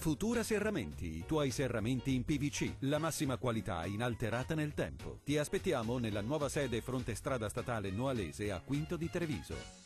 Futura Serramenti, i tuoi serramenti in PVC, la massima qualità inalterata nel tempo. Ti aspettiamo nella nuova sede fronte strada statale Noalese a Quinto di Treviso.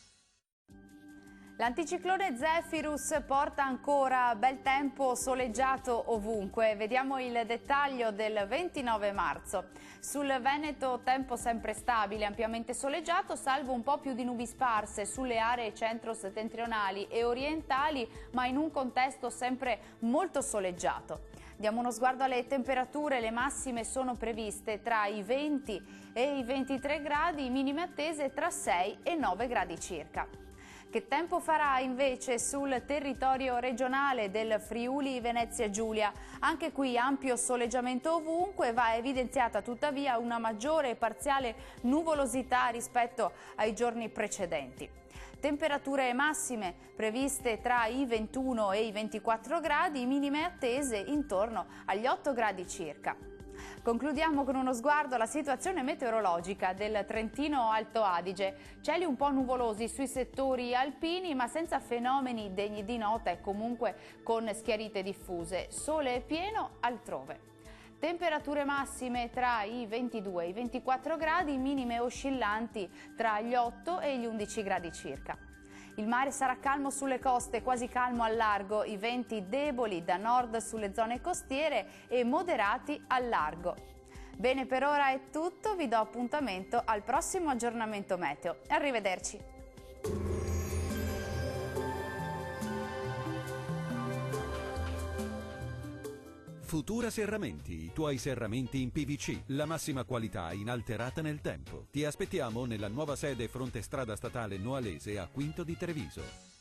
L'anticiclone Zephyrus porta ancora bel tempo soleggiato ovunque. Vediamo il dettaglio del 29 marzo. Sul Veneto tempo sempre stabile, ampiamente soleggiato, salvo un po' più di nubi sparse sulle aree centro-settentrionali e orientali, ma in un contesto sempre molto soleggiato. Diamo uno sguardo alle temperature, le massime sono previste tra i 20 e i 23 gradi, minime attese tra 6 e 9 gradi circa. Che tempo farà invece sul territorio regionale del Friuli Venezia Giulia? Anche qui ampio soleggiamento ovunque, va evidenziata tuttavia una maggiore e parziale nuvolosità rispetto ai giorni precedenti. Temperature massime previste tra i 21 e i 24 gradi, minime attese intorno agli 8 gradi circa. Concludiamo con uno sguardo alla situazione meteorologica del Trentino Alto Adige. Cieli un po' nuvolosi sui settori alpini, ma senza fenomeni degni di nota e comunque con schiarite diffuse. Sole pieno altrove. Temperature massime tra i 22 e i 24 gradi, minime oscillanti tra gli 8 e gli 11 gradi circa. Il mare sarà calmo sulle coste, quasi calmo al largo, i venti deboli da nord sulle zone costiere e moderati al largo. Bene, per ora è tutto, vi do appuntamento al prossimo aggiornamento meteo. Arrivederci! Futura Serramenti, i tuoi serramenti in PVC, la massima qualità inalterata nel tempo. Ti aspettiamo nella nuova sede fronte strada statale Noalese a Quinto di Treviso.